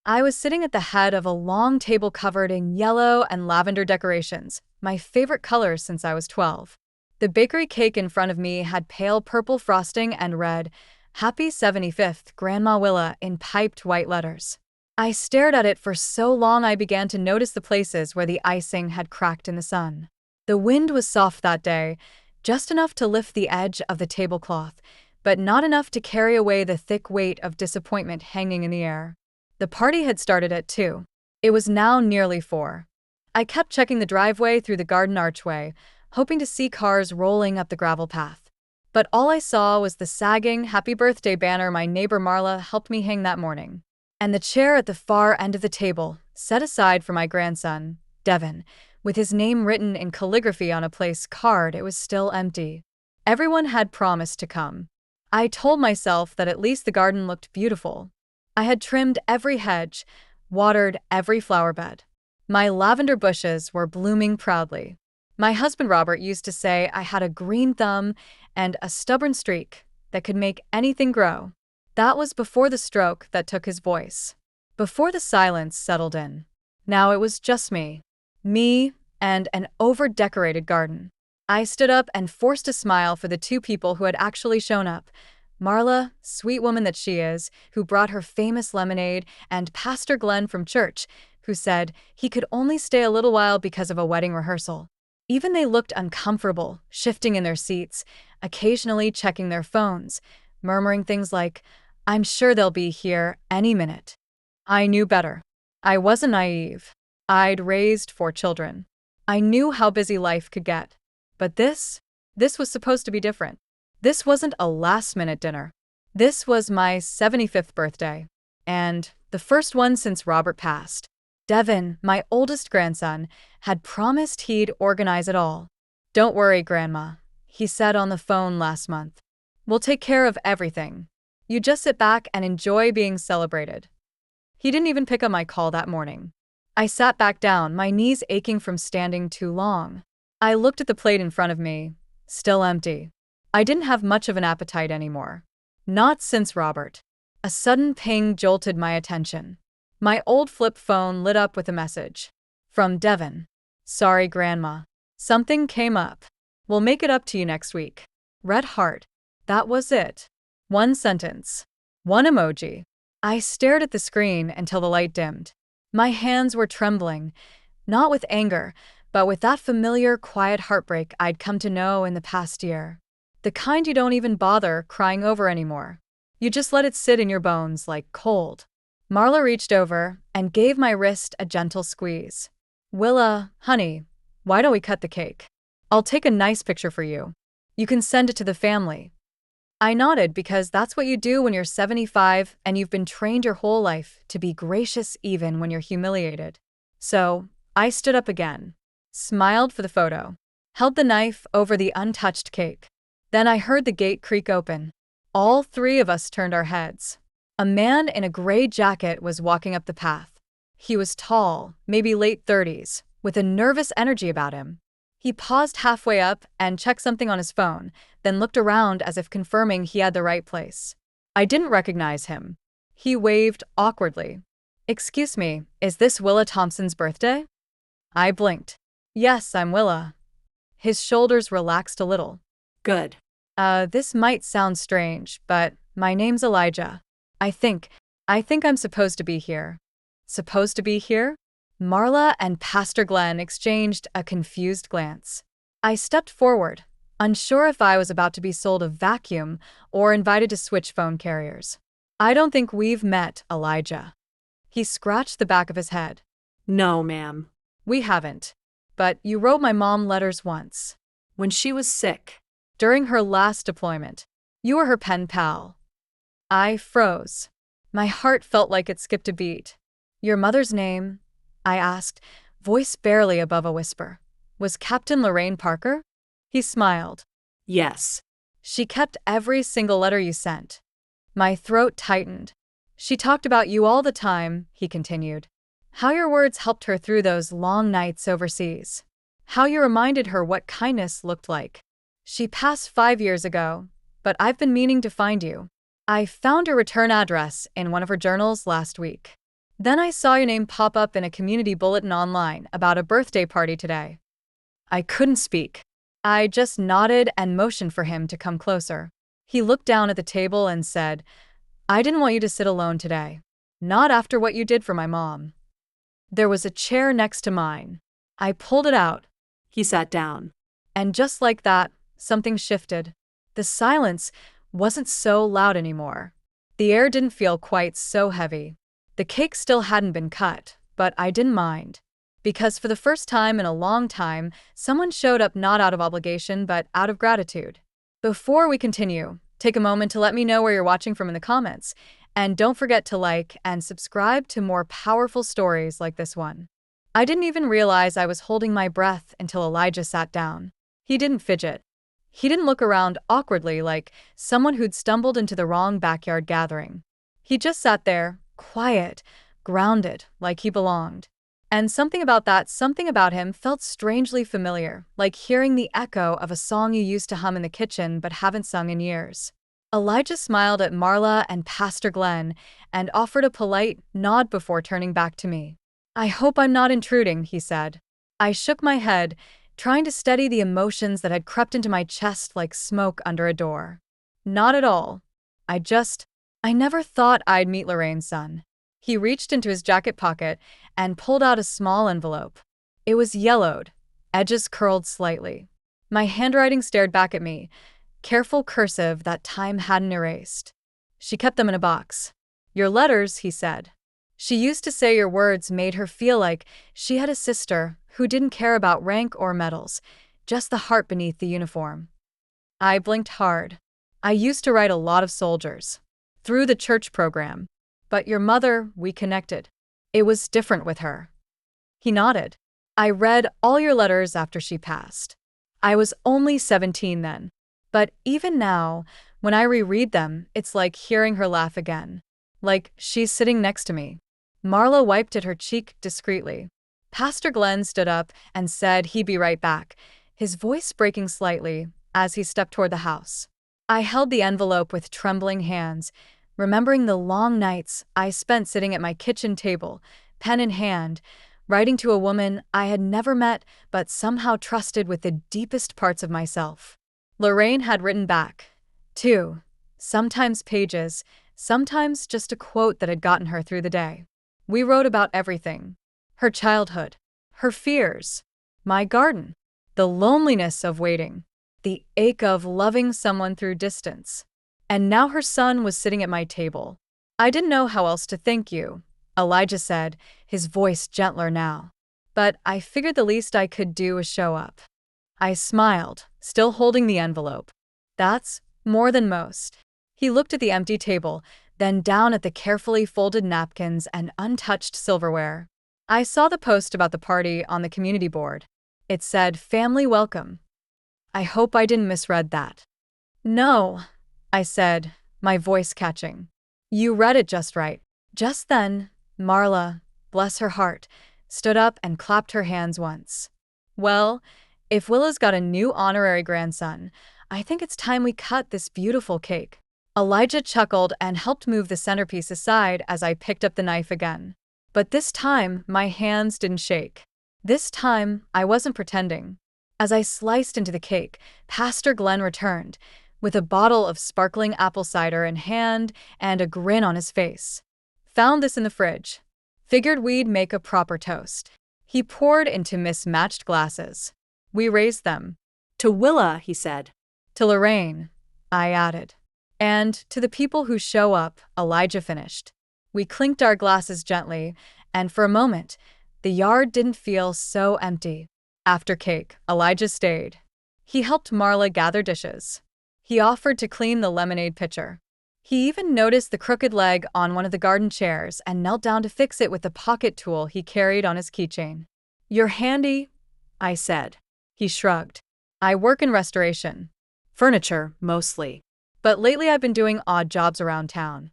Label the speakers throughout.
Speaker 1: I was sitting at the head of a long table covered in yellow and lavender decorations, my favorite colors since I was 12. The bakery cake in front of me had pale purple frosting and read, "Happy 75th, Grandma Willa," in piped white letters. I stared at it for so long I began to notice the places where the icing had cracked in the sun. The wind was soft that day, just enough to lift the edge of the tablecloth, but not enough to carry away the thick weight of disappointment hanging in the air. The party had started at 2. It was now nearly 4. I kept checking the driveway through the garden archway, hoping to see cars rolling up the gravel path. But all I saw was the sagging "Happy Birthday" banner my neighbor Marla helped me hang that morning. And the chair at the far end of the table, set aside for my grandson, Devin, with his name written in calligraphy on a place card, it was still empty. Everyone had promised to come. I told myself that at least the garden looked beautiful. I had trimmed every hedge, watered every flower bed. My lavender bushes were blooming proudly. My husband Robert used to say I had a green thumb and a stubborn streak that could make anything grow. That was before the stroke that took his voice. Before the silence settled in. Now it was just me. Me and an over-decorated garden. I stood up and forced a smile for the 2 people who had actually shown up. Marla, sweet woman that she is, who brought her famous lemonade, and Pastor Glenn from church, who said he could only stay a little while because of a wedding rehearsal. Even they looked uncomfortable, shifting in their seats, occasionally checking their phones, murmuring things like, "I'm sure they'll be here any minute." I knew better. I wasn't naive. I'd raised 4 children. I knew how busy life could get. But this was supposed to be different. This wasn't a last-minute dinner. This was my 75th birthday. And the first one since Robert passed. Devin, my oldest grandson, had promised he'd organize it all. "Don't worry, Grandma," he said on the phone last month. "We'll take care of everything. You just sit back and enjoy being celebrated." He didn't even pick up my call that morning. I sat back down, my knees aching from standing too long. I looked at the plate in front of me, still empty. I didn't have much of an appetite anymore. Not since Robert. A sudden ping jolted my attention. My old flip phone lit up with a message. From Devin. "Sorry, Grandma. Something came up. We'll make it up to you next week." Red heart. That was it. 1 sentence. 1 emoji. I stared at the screen until the light dimmed. My hands were trembling, not with anger, but with that familiar, quiet heartbreak I'd come to know in the past year. The kind you don't even bother crying over anymore. You just let it sit in your bones like cold. Marla reached over and gave my wrist a gentle squeeze. "Willa, honey, why don't we cut the cake? I'll take a nice picture for you. You can send it to the family." I nodded because that's what you do when you're 75 and you've been trained your whole life to be gracious even when you're humiliated. So, I stood up again, smiled for the photo, held the knife over the untouched cake. Then I heard the gate creak open. All 3 of us turned our heads. A man in a gray jacket was walking up the path. He was tall, maybe late 30s, with a nervous energy about him. He paused halfway up and checked something on his phone, then looked around as if confirming he had the right place. I didn't recognize him. He waved awkwardly. "Excuse me, is this Willa Thompson's birthday?" I blinked. "Yes, I'm Willa." His shoulders relaxed a little.
Speaker 2: Good.
Speaker 1: This might sound strange, but my name's Elijah. I think I'm supposed to be here." Supposed to be here? Marla and Pastor Glenn exchanged a confused glance. I stepped forward, unsure if I was about to be sold a vacuum or invited to switch phone carriers. "I don't think we've met, Elijah." He scratched the back of his head.
Speaker 2: No, ma'am.
Speaker 1: "We haven't. But you wrote my mom letters once.
Speaker 2: When she was sick.
Speaker 1: During her last deployment. You were her pen pal." I froze. My heart felt like it skipped a beat. "Your mother's name?" I asked, voice barely above a whisper. "Was Captain Lorraine Parker?" He smiled.
Speaker 2: Yes.
Speaker 1: "She kept every single letter you sent." My throat tightened. "She talked about you all the time," he continued. "How your words helped her through those long nights overseas. How you reminded her what kindness looked like. She passed 5 years ago, but I've been meaning to find you. I found your return address in one of her journals last week." Then I saw your name pop up in a community bulletin online about a birthday party today. I couldn't speak. I just nodded and motioned for him to come closer. He looked down at the table and said, I didn't want you to sit alone today. Not after what you did for my mom. There was a chair next to mine. I pulled it out.
Speaker 2: He sat down.
Speaker 1: And just like that, something shifted. The silence wasn't so loud anymore. The air didn't feel quite so heavy. The cake still hadn't been cut, but I didn't mind. Because for the first time in a long time, someone showed up not out of obligation but out of gratitude. Before we continue, take a moment to let me know where you're watching from in the comments. And don't forget to like and subscribe to more powerful stories like this one. I didn't even realize I was holding my breath until Elijah sat down. He didn't fidget. He didn't look around awkwardly like someone who'd stumbled into the wrong backyard gathering. He just sat there, quiet, grounded, like he belonged. And something about him felt strangely familiar, like hearing the echo of a song you used to hum in the kitchen but haven't sung in years. Elijah smiled at Marla and Pastor Glenn and offered a polite nod before turning back to me. I hope I'm not intruding, he said. I shook my head, trying to steady the emotions that had crept into my chest like smoke under a door. Not at all. I never thought I'd meet Lorraine's son. He reached into his jacket pocket and pulled out a small envelope. It was yellowed, edges curled slightly. My handwriting stared back at me, careful cursive that time hadn't erased. She kept them in a box. Your letters, he said. She used to say your words made her feel like she had a sister who didn't care about rank or medals, just the heart beneath the uniform. I blinked hard. I used to write a lot of soldiers. Through the church program. But your mother, we connected. It was different with her. He nodded. I read all your letters after she passed. I was only 17 then. But even now, when I reread them, it's like hearing her laugh again. Like she's sitting next to me. Marla wiped at her cheek discreetly. Pastor Glenn stood up and said he'd be right back, his voice breaking slightly as he stepped toward the house. I held the envelope with trembling hands, remembering the long nights I spent sitting at my kitchen table, pen in hand, writing to a woman I had never met but somehow trusted with the deepest parts of myself. Lorraine had written back, too, sometimes pages, sometimes just a quote that had gotten her through the day. We wrote about everything. Her childhood, her fears, my garden, the loneliness of waiting, the ache of loving someone through distance. And now her son was sitting at my table. I didn't know how else to thank you, Elijah said, his voice gentler now. But I figured the least I could do was show up. I smiled, still holding the envelope. That's more than most. He looked at the empty table, then down at the carefully folded napkins and untouched silverware. I saw the post about the party on the community board. It said, "Family welcome." I hope I didn't misread that. No, I said, my voice catching. You read it just right. Just then, Marla, bless her heart, stood up and clapped her hands once. Well, if Willa's got a new honorary grandson, I think it's time we cut this beautiful cake. Elijah chuckled and helped move the centerpiece aside as I picked up the knife again. But this time, my hands didn't shake. This time, I wasn't pretending. As I sliced into the cake, Pastor Glenn returned, with a bottle of sparkling apple cider in hand and a grin on his face. Found this in the fridge. Figured we'd make a proper toast. He poured into mismatched glasses. We raised them.
Speaker 2: To Willa, he said.
Speaker 1: To Lorraine, I added. And to the people who show up, Elijah finished. We clinked our glasses gently, and for a moment, the yard didn't feel so empty. After cake, Elijah stayed. He helped Marla gather dishes. He offered to clean the lemonade pitcher. He even noticed the crooked leg on one of the garden chairs and knelt down to fix it with the pocket tool he carried on his keychain. You're handy, I said. He shrugged. I work in restoration. Furniture, mostly. But lately I've been doing odd jobs around town.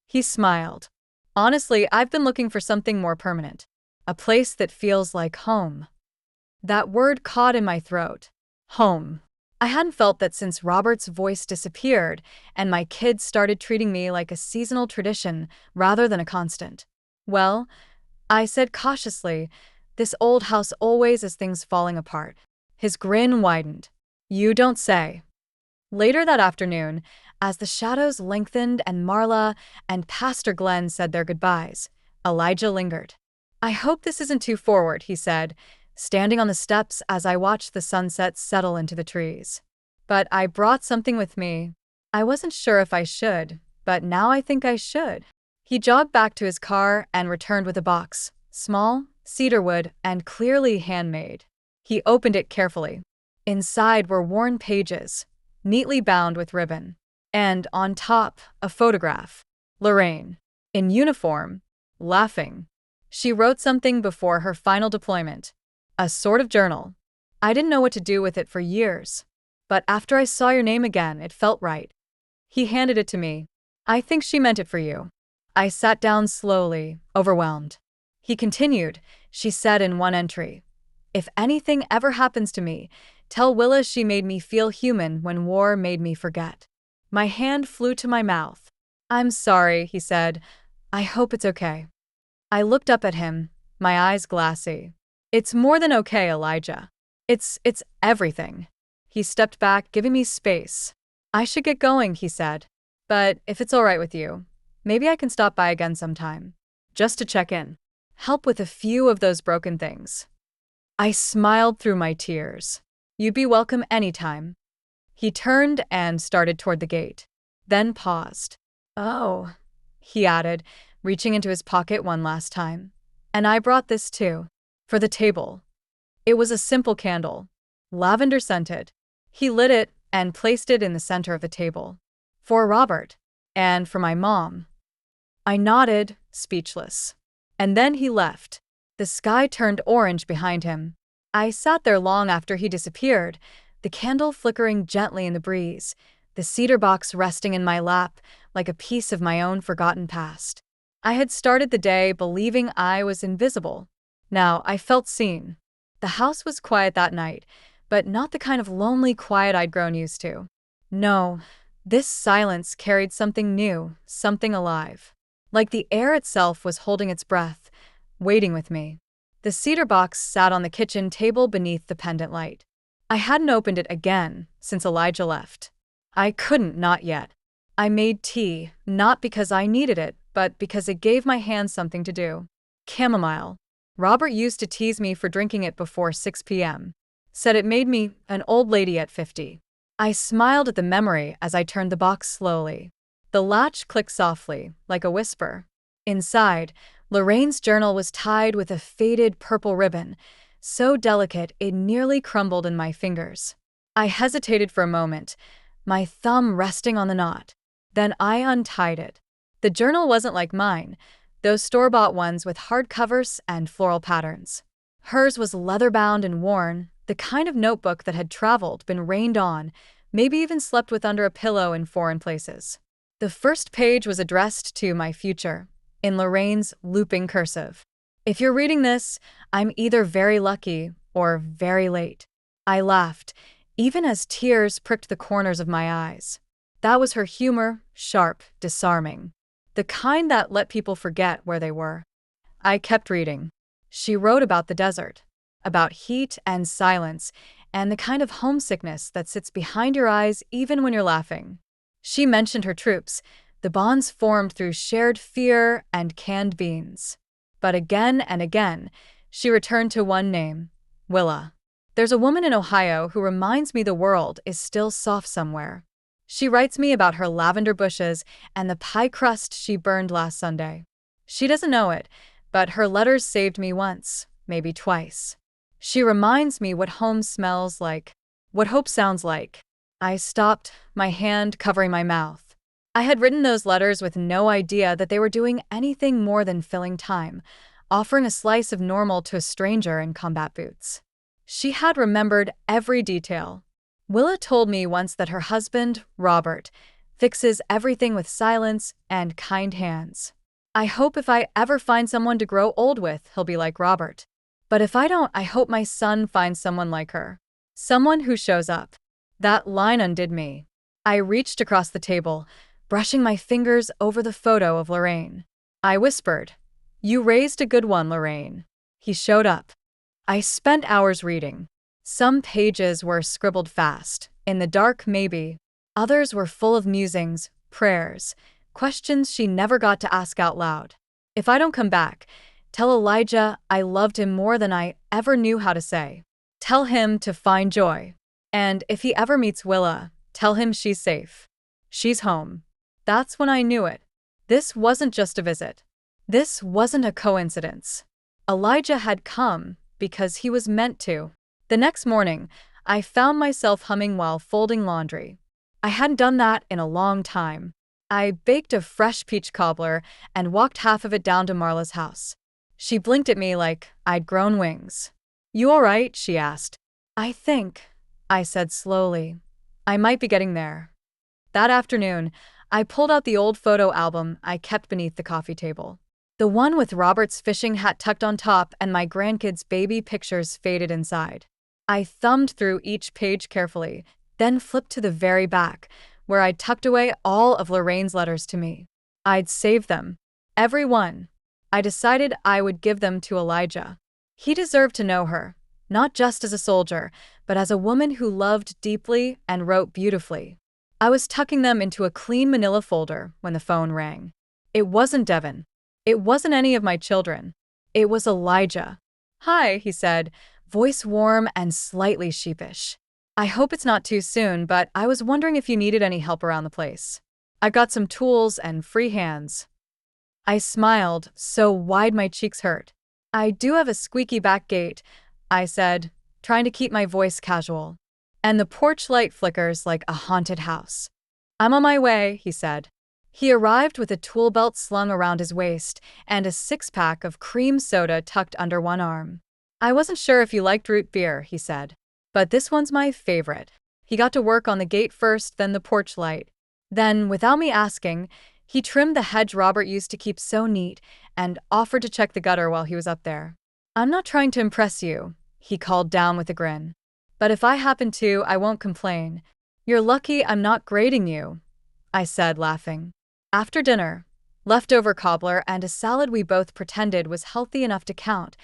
Speaker 1: He smiled. Honestly, I've been looking for something more permanent. A place that feels like home. That word caught in my throat. Home. I hadn't felt that since Robert's voice disappeared and my kids started treating me like a seasonal tradition rather than a constant. Well, I said cautiously, this old house always has things falling apart. His grin widened. You don't say. Later that afternoon, as the shadows lengthened and Marla and Pastor Glenn said their goodbyes, Elijah lingered. I hope this isn't too forward, he said, standing on the steps as I watched the sunset settle into the trees. But I brought something with me. I wasn't sure if I should, but now I think I should. He jogged back to his car and returned with a box, small, cedarwood, and clearly handmade. He opened it carefully. Inside were worn pages, neatly bound with ribbon. And on top, a photograph. Lorraine, in uniform, laughing. She wrote something before her final deployment. A sort of journal. I didn't know what to do with it for years. But after I saw your name again, it felt right. He handed it to me. I think she meant it for you. I sat down slowly, overwhelmed. He continued, she said in one entry. If anything ever happens to me, tell Willa she made me feel human when war made me forget. My hand flew to my mouth. I'm sorry, he said. I hope it's okay. I looked up at him, my eyes glassy. It's more than okay, Elijah. It's everything. He stepped back, giving me space. I should get going, he said. But if it's all right with you, maybe I can stop by again sometime. Just to check in. Help with a few of those broken things. I smiled through my tears. You'd be welcome anytime. He turned and started toward the gate, then paused. Oh, he added, reaching into his pocket one last time. And I brought this too, for the table. It was a simple candle, lavender scented. He lit it and placed it in the center of the table. For Robert, and for my mom. I nodded, speechless. And then he left. The sky turned orange behind him. I sat there long after he disappeared, the candle flickering gently in the breeze, the cedar box resting in my lap like a piece of my own forgotten past. I had started the day believing I was invisible. Now I felt seen. The house was quiet that night, but not the kind of lonely quiet I'd grown used to. No, this silence carried something new, something alive. Like the air itself was holding its breath, waiting with me. The cedar box sat on the kitchen table beneath the pendant light. I hadn't opened it again since Elijah left. I couldn't, not yet. I made tea, not because I needed it, but because it gave my hands something to do. Chamomile. Robert used to tease me for drinking it before 6 p.m. Said it made me an old lady at 50. I smiled at the memory as I turned the box slowly. The latch clicked softly, like a whisper. Inside, Lorraine's journal was tied with a faded purple ribbon, so delicate it nearly crumbled in my fingers. I hesitated for a moment, my thumb resting on the knot. Then I untied it. The journal wasn't like mine, those store-bought ones with hard covers and floral patterns. Hers was leather-bound and worn, the kind of notebook that had traveled, been rained on, maybe even slept with under a pillow in foreign places. The first page was addressed to my future, in Lorraine's looping cursive. If you're reading this, I'm either very lucky or very late. I laughed, even as tears pricked the corners of my eyes. That was her humor, sharp, disarming. The kind that let people forget where they were. I kept reading. She wrote about the desert, about heat and silence, and the kind of homesickness that sits behind your eyes even when you're laughing. She mentioned her troops, the bonds formed through shared fear and canned beans. But again and again, she returned to one name, Willa. There's a woman in Ohio who reminds me the world is still soft somewhere. She writes me about her lavender bushes and the pie crust she burned last Sunday. She doesn't know it, but her letters saved me once, maybe twice. She reminds me what home smells like, what hope sounds like. I stopped, my hand covering my mouth. I had written those letters with no idea that they were doing anything more than filling time, offering a slice of normal to a stranger in combat boots. She had remembered every detail. Willa told me once that her husband, Robert, fixes everything with silence and kind hands. I hope if I ever find someone to grow old with, he'll be like Robert. But if I don't, I hope my son finds someone like her. Someone who shows up. That line undid me. I reached across the table, brushing my fingers over the photo of Lorraine. I whispered, You raised a good one, Lorraine. He showed up. I spent hours reading. Some pages were scribbled fast, in the dark maybe. Others were full of musings, prayers, questions she never got to ask out loud. If I don't come back, tell Elijah I loved him more than I ever knew how to say. Tell him to find joy. And if he ever meets Willa, tell him she's safe. She's home. That's when I knew it. This wasn't just a visit. This wasn't a coincidence. Elijah had come because he was meant to. The next morning, I found myself humming while folding laundry. I hadn't done that in a long time. I baked a fresh peach cobbler and walked half of it down to Marla's house. She blinked at me like I'd grown wings. "You all right?" she asked. "I think," I said slowly. "I might be getting there." That afternoon, I pulled out the old photo album I kept beneath the coffee table. The one with Robert's fishing hat tucked on top and my grandkids' baby pictures faded inside. I thumbed through each page carefully, then flipped to the very back, where I'd tucked away all of Lorraine's letters to me. I'd saved them. Every one. I decided I would give them to Elijah. He deserved to know her, not just as a soldier, but as a woman who loved deeply and wrote beautifully. I was tucking them into a clean manila folder when the phone rang. It wasn't Devin. It wasn't any of my children. It was Elijah. "Hi," he said, voice warm and slightly sheepish. "I hope it's not too soon, but I was wondering if you needed any help around the place. I've got some tools and free hands." I smiled, so wide my cheeks hurt. "I do have a squeaky back gate," I said, trying to keep my voice casual. "And the porch light flickers like a haunted house." "I'm on my way," he said. He arrived with a tool belt slung around his waist and a six-pack of cream soda tucked under one arm. "I wasn't sure if you liked root beer," he said, "but this one's my favorite." He got to work on the gate first, then the porch light. Then, without me asking, he trimmed the hedge Robert used to keep so neat and offered to check the gutter while he was up there. "I'm not trying to impress you," he called down with a grin. "But if I happen to, I won't complain. You're lucky I'm not grading you," I said, laughing. After dinner, leftover cobbler and a salad we both pretended was healthy enough to count,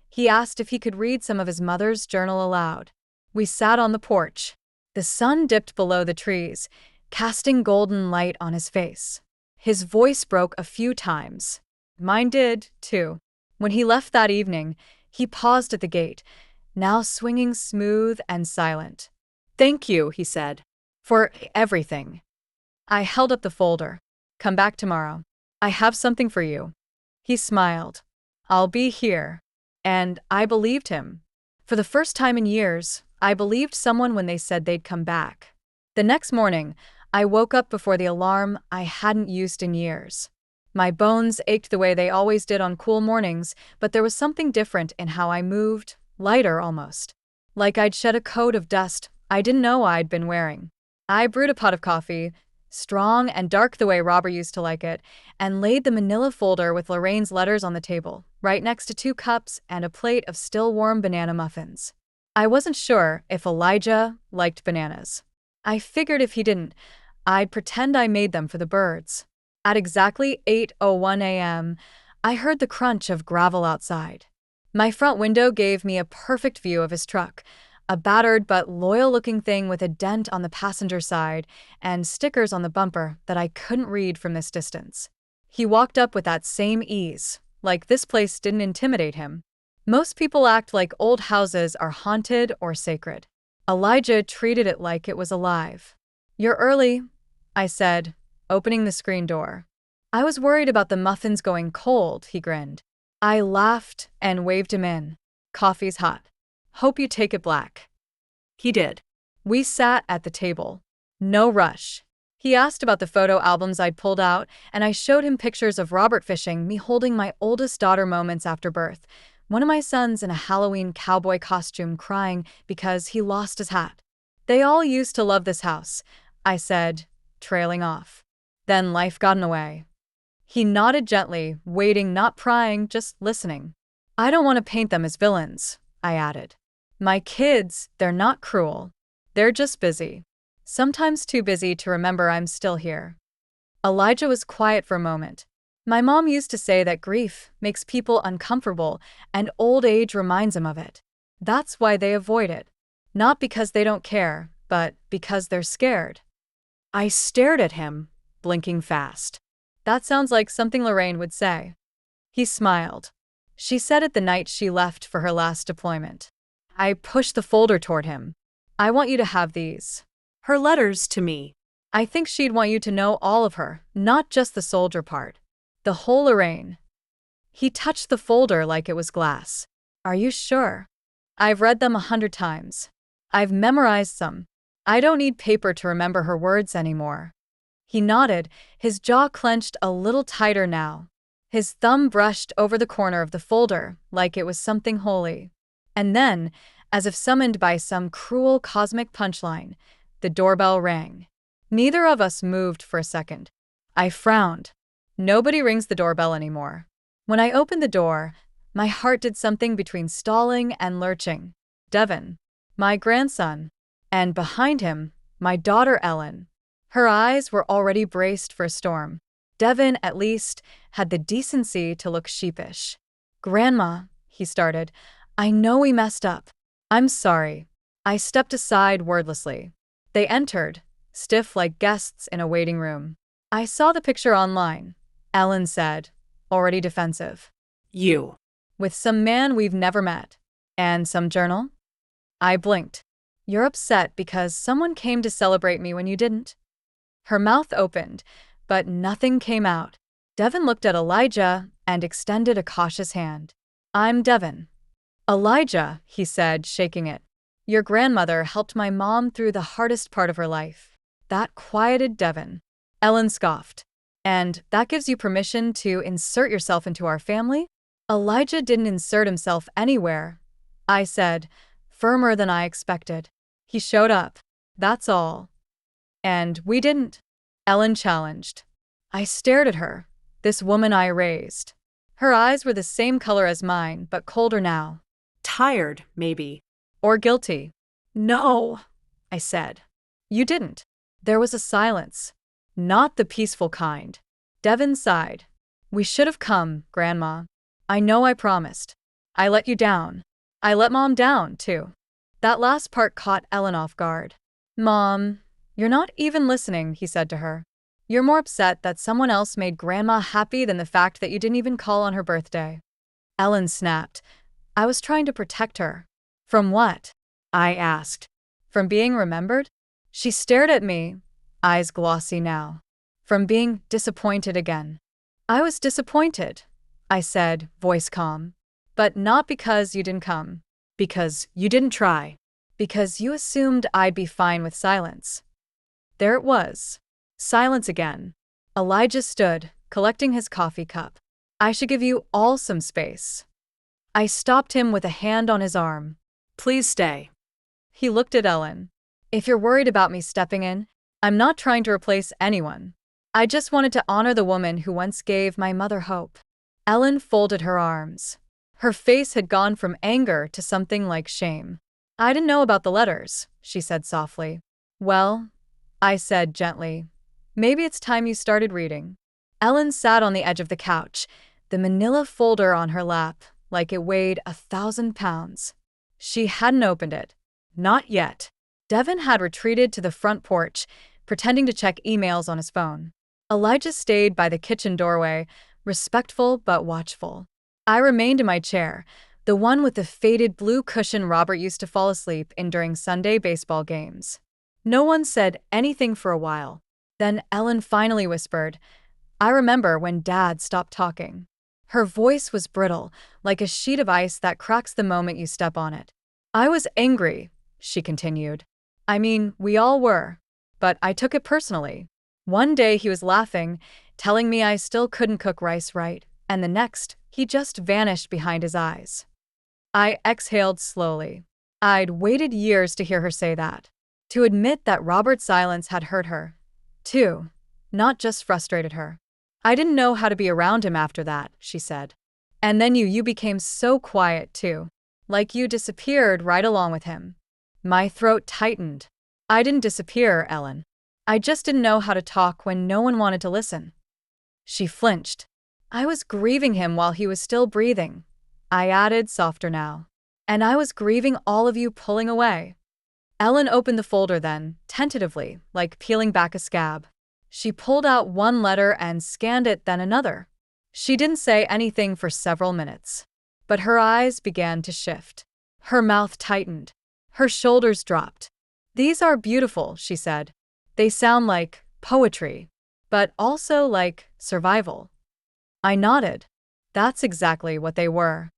Speaker 1: he asked if he could read some of his mother's journal aloud. We sat on the porch. The sun dipped below the trees, casting golden light on his face. His voice broke a few times. Mine did, too. When he left that evening, he paused at the gate, now swinging smooth and silent. "Thank you," he said, "for everything." I held up the folder. "Come back tomorrow. I have something for you." He smiled. "I'll be here." And I believed him. For the first time in years, I believed someone when they said they'd come back. The next morning, I woke up before the alarm I hadn't used in years. My bones ached the way they always did on cool mornings, but there was something different in how I moved, lighter almost. Like I'd shed a coat of dust I didn't know I'd been wearing. I brewed a pot of coffee, strong and dark the way Robert used to like it, and laid the manila folder with Lorraine's letters on the table, right next to 2 cups and a plate of still warm banana muffins. I wasn't sure if Elijah liked bananas. I figured if he didn't, I'd pretend I made them for the birds. At exactly 8:01 a.m., I heard the crunch of gravel outside. My front window gave me a perfect view of his truck, a battered but loyal-looking thing with a dent on the passenger side and stickers on the bumper that I couldn't read from this distance. He walked up with that same ease, like this place didn't intimidate him. Most people act like old houses are haunted or sacred. Elijah treated it like it was alive. "You're early," I said, opening the screen door. "I was worried about the muffins going cold," he grinned. I laughed and waved him in. "Coffee's hot. Hope you take it black." He did. We sat at the table. No rush. He asked about the photo albums I'd pulled out, and I showed him pictures of Robert fishing, me holding my oldest daughter moments after birth, one of my sons in a Halloween cowboy costume crying because he lost his hat. "They all used to love this house," I said, trailing off. "Then life got in the way." He nodded gently, waiting, not prying, just listening. "I don't want to paint them as villains," I added. "My kids, they're not cruel. They're just busy. Sometimes too busy to remember I'm still here." Elijah was quiet for a moment. My mom used to say that grief makes people uncomfortable and old age reminds them of it. That's why they avoid it. Not because they don't care, but because they're scared.
Speaker 2: I stared at him, blinking fast.
Speaker 1: That sounds like something Lorraine would say. He smiled. She said it the night she left for her last deployment. I pushed the folder toward him. I want you to have these.
Speaker 2: Her letters to me.
Speaker 1: I think she'd want you to know all of her, not just the soldier part. The whole Lorraine. He touched the folder like it was glass. Are you sure? I've read them 100 times. I've memorized some. I don't need paper to remember her words anymore. He nodded, his jaw clenched a little tighter now. His thumb brushed over the corner of the folder like it was something holy. And then, as if summoned by some cruel cosmic punchline, the doorbell rang. Neither of us moved for a second. I frowned. Nobody rings the doorbell anymore. When I opened the door, my heart did something between stalling and lurching. Devin, my grandson, and behind him, my daughter Ellen. Her eyes were already braced for a storm. Devin, at least, had the decency to look sheepish. "Grandma," he started, "I know we messed up. I'm sorry." I stepped aside wordlessly. They entered, stiff like guests in a waiting room. "I saw the picture online," Ellen said, already defensive.
Speaker 2: You.
Speaker 1: "With some man we've never met. And some journal?" I blinked. "You're upset because someone came to celebrate me when you didn't?" Her mouth opened, but nothing came out. Devin looked at Elijah and extended a cautious hand. "I'm Devin." "Elijah," he said, shaking it. "Your grandmother helped my mom through the hardest part of her life." That quieted Devin. Ellen scoffed. "And that gives you permission to insert yourself into our family?" "Elijah didn't insert himself anywhere," I said, firmer than I expected. "He showed up. That's all." "And we didn't," Ellen challenged. I stared at her, this woman I raised. Her eyes were the same color as mine, but colder now.
Speaker 2: Tired, maybe.
Speaker 1: Or guilty.
Speaker 2: No,
Speaker 1: I said. "You didn't." There was a silence. Not the peaceful kind. Devin sighed. "We should have come, Grandma. I know I promised. I let you down. I let Mom down, too." That last part caught Ellen off guard. "Mom, you're not even listening," he said to her. "You're more upset that someone else made Grandma happy than the fact that you didn't even call on her birthday." Ellen snapped. I was trying to protect her. "From what?" I asked. "From being remembered?" She stared at me, eyes glossy now. "From being disappointed again." "I was disappointed," I said, voice calm. "But not because you didn't come.
Speaker 2: Because you didn't try.
Speaker 1: Because you assumed I'd be fine with silence." There it was. Silence again. Elijah stood, collecting his coffee cup. "I should give you all some space." I stopped him with a hand on his arm.
Speaker 2: Please stay.
Speaker 1: He looked at Ellen. "If you're worried about me stepping in, I'm not trying to replace anyone. I just wanted to honor the woman who once gave my mother hope." Ellen folded her arms. Her face had gone from anger to something like shame. "I didn't know about the letters," she said softly. "Well," I said gently, "maybe it's time you started reading." Ellen sat on the edge of the couch, the manila folder on her lap, like it weighed 1,000 pounds. She hadn't opened it. Not yet. Devin had retreated to the front porch, pretending to check emails on his phone. Elijah stayed by the kitchen doorway, respectful but watchful. I remained in my chair, the one with the faded blue cushion Robert used to fall asleep in during Sunday baseball games. No one said anything for a while. Then Ellen finally whispered, "I remember when Dad stopped talking." Her voice was brittle, like a sheet of ice that cracks the moment you step on it. "I was angry," she continued. "I mean, we all were. But I took it personally. One day he was laughing, telling me I still couldn't cook rice right, and the next, he just vanished behind his eyes." I exhaled slowly. I'd waited years to hear her say that. To admit that Robert's silence had hurt her, too, not just frustrated her. "I didn't know how to be around him after that," she said. "And then you became so quiet, too. Like you disappeared right along with him." My throat tightened. "I didn't disappear, Ellen. I just didn't know how to talk when no one wanted to listen." She flinched. I was grieving him while he was still breathing. I added, softer now. And I was grieving all of you pulling away. Ellen opened the folder then, tentatively, like peeling back a scab. She pulled out one letter and scanned it, then another. She didn't say anything for several minutes. But her eyes began to shift. Her mouth tightened. Her shoulders dropped. "These are beautiful," she said. "They sound like poetry, but also like survival." I nodded. That's exactly what they were.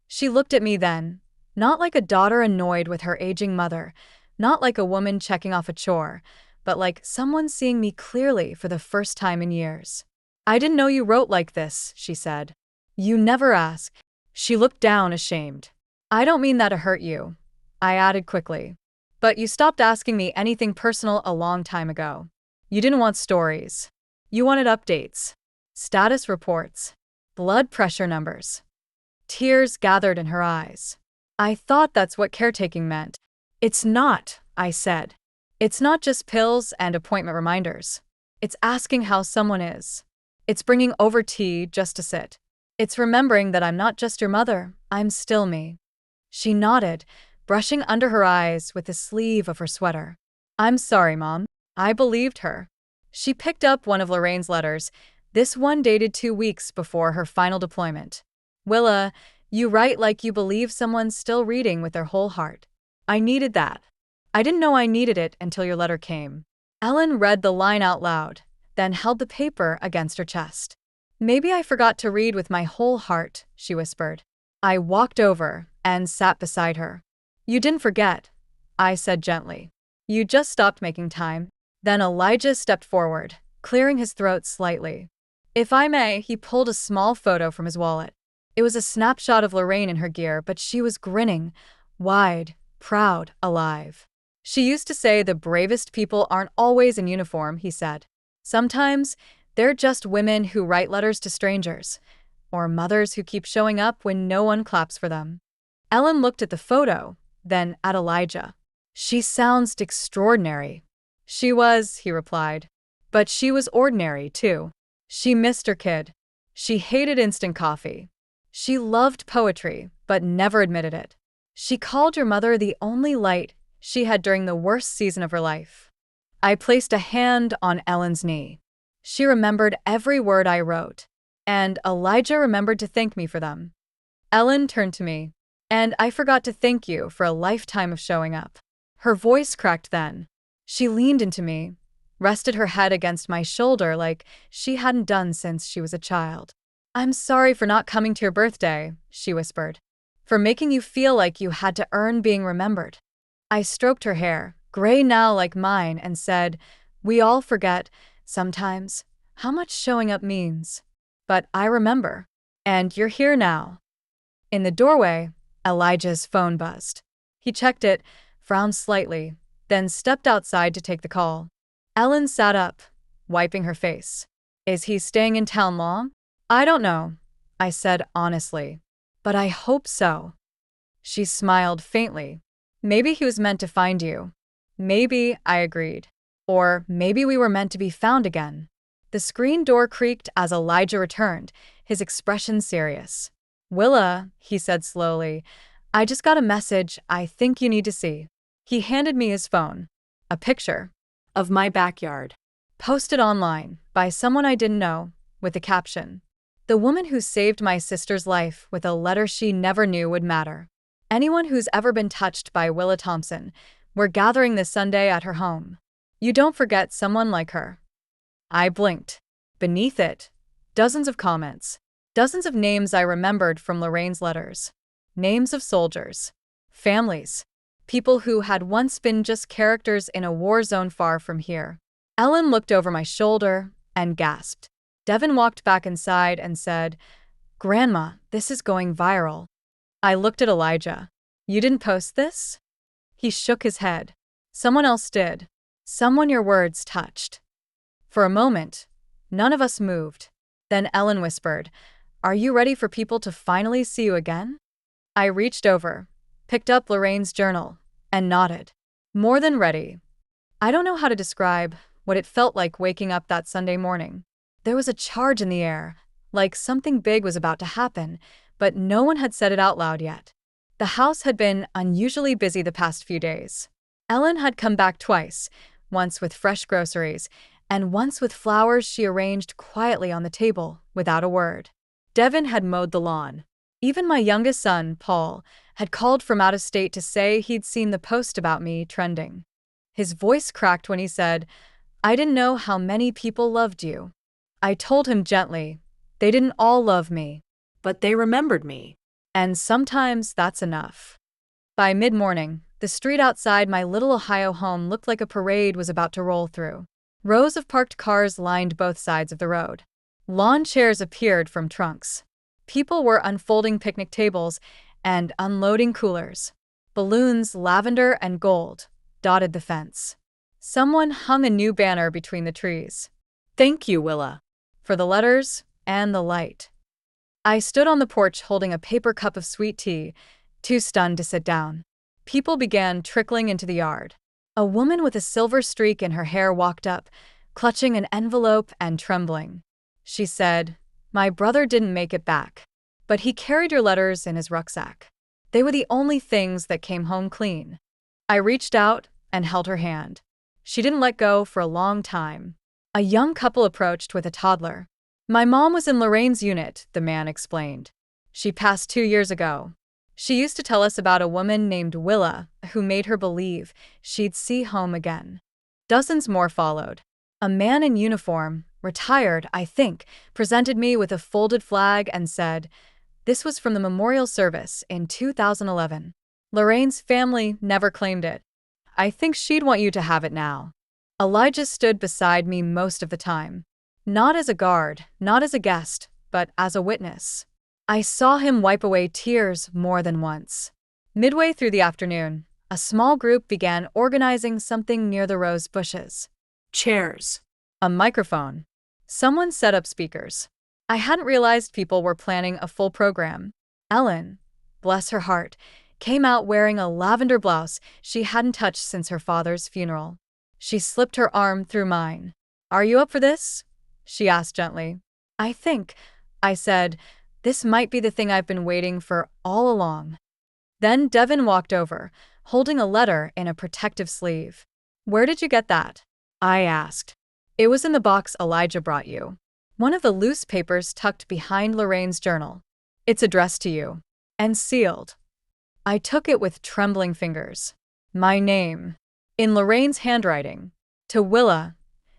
Speaker 1: She looked at me then, not like a daughter annoyed with her aging mother, not like a woman checking off a chore, but like someone seeing me clearly for the first time in years. "I didn't know you wrote like this," she said. "You never ask." She looked down, ashamed. "I don't mean that to hurt you," I added quickly. "But you stopped asking me anything personal a long time ago. You didn't want stories. You wanted updates, status reports, blood pressure numbers." Tears gathered in her eyes. "I thought that's what caretaking meant." "It's not," I said. "It's not just pills and appointment reminders. It's asking how someone is. It's bringing over tea just to sit. It's remembering that I'm not just your mother, I'm still me." She nodded, brushing under her eyes with the sleeve of her sweater. "I'm sorry, Mom." I believed her. She picked up one of Lorraine's letters, this one dated 2 weeks before her final deployment. "Willa, you write like you believe someone's still reading with their whole heart. I needed that. I didn't know I needed it until your letter came." Ellen read the line out loud, then held the paper against her chest. "Maybe I forgot to read with my whole heart," she whispered. I walked over and sat beside her. "You didn't forget," I said gently. "You just stopped making time." Then Elijah stepped forward, clearing his throat slightly. "If I may," he pulled a small photo from his wallet. It was a snapshot of Lorraine in her gear, but she was grinning, wide, proud, alive. "She used to say the bravest people aren't always in uniform," he said. "Sometimes they're just women who write letters to strangers, or mothers who keep showing up when no one claps for them." Ellen looked at the photo, then at Elijah. "She sounds extraordinary." "She was," he replied. "But she was ordinary, too. She missed her kid. She hated instant coffee. She loved poetry, but never admitted it. She called your mother the only light she had during the worst season of her life." I placed a hand on Ellen's knee. She remembered every word I wrote, and Elijah remembered to thank me for them. Ellen turned to me. "And I forgot to thank you for a lifetime of showing up." Her voice cracked then. She leaned into me, rested her head against my shoulder like she hadn't done since she was a child. "I'm sorry for not coming to your birthday," she whispered. "For making you feel like you had to earn being remembered." I stroked her hair, gray now like mine, and said, "We all forget, sometimes, how much showing up means. But I remember. And you're here now." In the doorway, Elijah's phone buzzed. He checked it, frowned slightly, then stepped outside to take the call. Ellen sat up, wiping her face. "Is he staying in town long?" "I don't know," I said honestly. "But I hope so." She smiled faintly. "Maybe he was meant to find you." "Maybe," I agreed. "Or maybe we were meant to be found again." The screen door creaked as Elijah returned, his expression serious. "Willa," he said slowly, "I just got a message I think you need to see." He handed me his phone. A picture of my backyard, posted online by someone I didn't know, with the caption, "The woman who saved my sister's life with a letter she never knew would matter. Anyone who's ever been touched by Willa Thompson, we're gathering this Sunday at her home. You don't forget someone like her." I blinked. Beneath it, dozens of comments, dozens of names I remembered from Lorraine's letters. Names of soldiers, families, people who had once been just characters in a war zone far from here. Ellen looked over my shoulder and gasped. Devin walked back inside and said, "Grandma, this is going viral." I looked at Elijah. "You didn't post this?" He shook his head. "Someone else did. Someone your words touched." For a moment, none of us moved. Then Ellen whispered, "Are you ready for people to finally see you again?" I reached over, picked up Lorraine's journal, and nodded. More than ready. I don't know how to describe what it felt like waking up that Sunday morning. There was a charge in the air, like something big was about to happen, but no one had said it out loud yet. The house had been unusually busy the past few days. Ellen had come back twice, once with fresh groceries, and once with flowers she arranged quietly on the table, without a word. Devin had mowed the lawn. Even my youngest son, Paul, had called from out of state to say he'd seen the post about me trending. His voice cracked when he said, "I didn't know how many people loved you." I told him gently, "They didn't all love me,
Speaker 2: But they remembered me.
Speaker 1: and sometimes that's enough." By mid-morning, the street outside my little Ohio home looked like a parade was about to roll through. Rows of parked cars lined both sides of the road. Lawn chairs appeared from trunks. People were unfolding picnic tables and unloading coolers. Balloons, lavender and gold, dotted the fence. Someone hung a new banner between the trees.
Speaker 2: Thank you, Willa.
Speaker 1: For the letters and the light. I stood on the porch holding a paper cup of sweet tea, too stunned to sit down. People began trickling into the yard. A woman with a silver streak in her hair walked up, clutching an envelope and trembling. She said, "My brother didn't make it back, but he carried your letters in his rucksack. They were the only things that came home clean." I reached out and held her hand. She didn't let go for a long time. A young couple approached with a toddler. "My mom was in Lorraine's unit," the man explained. "She passed 2 years ago. She used to tell us about a woman named Willa who made her believe she'd see home again." Dozens more followed. A man in uniform, retired, I think, presented me with a folded flag and said, "This was from the memorial service in 2011. Lorraine's family never claimed it. I think she'd want you to have it now." Elijah stood beside me most of the time. Not as a guard, not as a guest, but as a witness. I saw him wipe away tears more than once. Midway through the afternoon, a small group began organizing something near the rose bushes.
Speaker 2: Chairs.
Speaker 1: A microphone. Someone set up speakers. I hadn't realized people were planning a full program. Ellen, bless her heart, came out wearing a lavender blouse she hadn't touched since her father's funeral. She slipped her arm through mine. "Are you up for this?" she asked gently. "I think," I said, "this might be the thing I've been waiting for all along." Then Devin walked over, holding a letter in a protective sleeve. "Where did you get that?" I asked. "It was in the box Elijah brought you. One of the loose papers tucked behind Lorraine's journal. It's addressed to you. And sealed." I took it with trembling fingers. My name. In Lorraine's handwriting. "To Willa.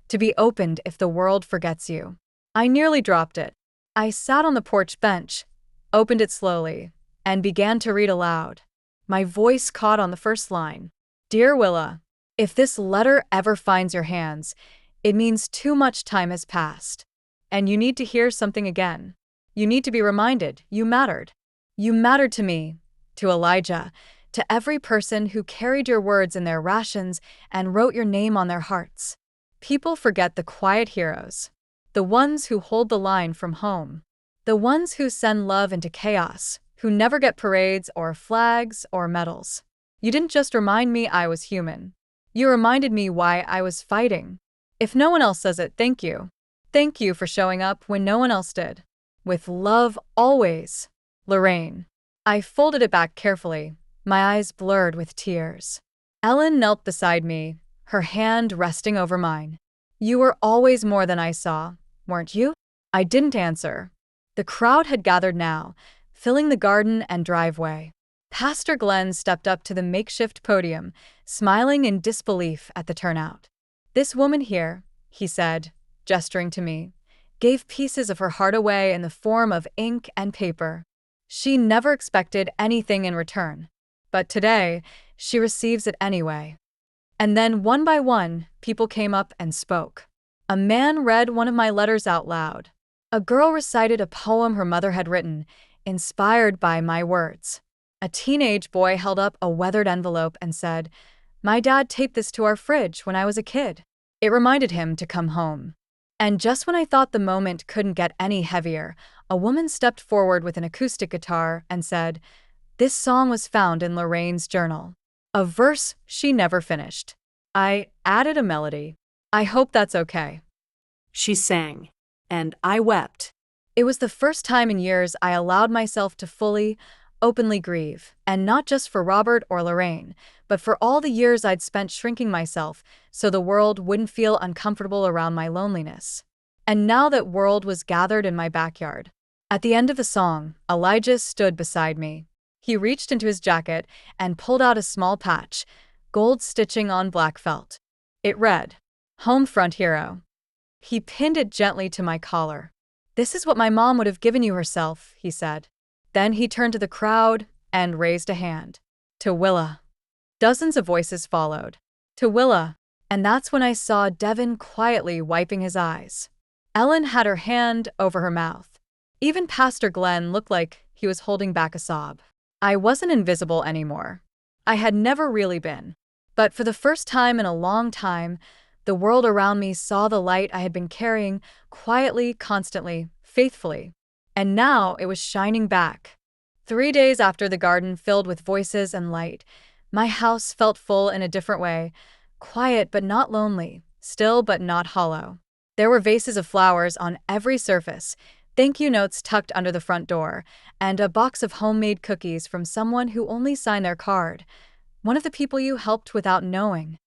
Speaker 1: To be opened if the world forgets you." I nearly dropped it. I sat on the porch bench, opened it slowly, and began to read aloud. My voice caught on the first line. "Dear Willa, if this letter ever finds your hands, it means too much time has passed. And you need to hear something again. You need to be reminded you mattered. You mattered to me, to Elijah, to every person who carried your words in their rations and wrote your name on their hearts. People forget the quiet heroes, the ones who hold the line from home, the ones who send love into chaos, who never get parades or flags or medals. You didn't just remind me I was human. You reminded me why I was fighting. If no one else says it, thank you. Thank you for showing up when no one else did. With love always, Lorraine." I folded it back carefully, my eyes blurred with tears. Ellen knelt beside me, her hand resting over mine. "You were always more than I saw, weren't you?" I didn't answer. The crowd had gathered now, filling the garden and driveway. Pastor Glenn stepped up to the makeshift podium, smiling in disbelief at the turnout. "This woman here," he said, gesturing to me, "gave pieces of her heart away in the form of ink and paper. She never expected anything in return. But today, she receives it anyway." And then, one by one, people came up and spoke. A man read one of my letters out loud. A girl recited a poem her mother had written, inspired by my words. A teenage boy held up a weathered envelope and said, "My dad taped this to our fridge when I was a kid. It reminded him to come home." And just when I thought the moment couldn't get any heavier, a woman stepped forward with an acoustic guitar and said, "This song was found in Lorraine's journal." A verse she never finished. I added a melody. "I hope that's okay."
Speaker 2: She sang, and I wept.
Speaker 1: It was the first time in years I allowed myself to fully, openly grieve, and not just for Robert or Lorraine, but for all the years I'd spent shrinking myself so the world wouldn't feel uncomfortable around my loneliness. And now that world was gathered in my backyard. At the end of the song, Elijah stood beside me. He reached into his jacket and pulled out a small patch, gold stitching on black felt. It read, "Home Front Hero." He pinned it gently to my collar. "This is what my mom would have given you herself," he said. Then he turned to the crowd and raised a hand. "To Willa." Dozens of voices followed. "To Willa." And that's when I saw Devin quietly wiping his eyes. Ellen had her hand over her mouth. Even Pastor Glenn looked like he was holding back a sob. I wasn't invisible anymore. I had never really been. But for the first time in a long time, the world around me saw the light I had been carrying quietly, constantly, faithfully. And now it was shining back. 3 days after the garden filled with voices and light, my house felt full in a different way, quiet but not lonely, still but not hollow. There were vases of flowers on every surface, thank you notes tucked under the front door, and a box of homemade cookies from someone who only signed their card, one of the people you helped without knowing.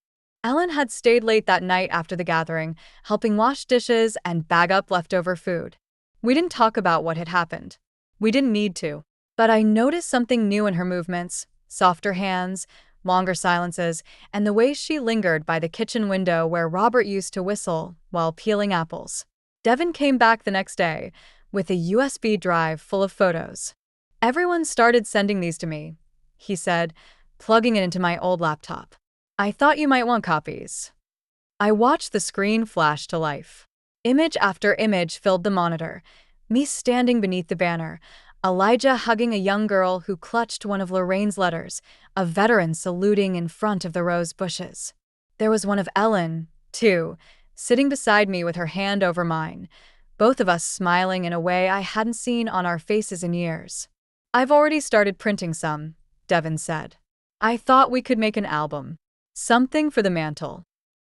Speaker 1: Ellen had stayed late that night after the gathering, helping wash dishes and bag up leftover food. We didn't talk about what had happened. We didn't need to. But I noticed something new in her movements, softer hands, longer silences, and the way she lingered by the kitchen window where Robert used to whistle while peeling apples. Devin came back the next day with a USB drive full of photos. "Everyone started sending these to me," he said, plugging it into my old laptop. "I thought you might want copies." I watched the screen flash to life. Image after image filled the monitor. Me standing beneath the banner, Elijah hugging a young girl who clutched one of Lorraine's letters, a veteran saluting in front of the rose bushes. There was one of Ellen, too, sitting beside me with her hand over mine, both of us smiling in a way I hadn't seen on our faces in years. "I've already started printing some," Devin said. "I thought we could make an album. Something for the mantle."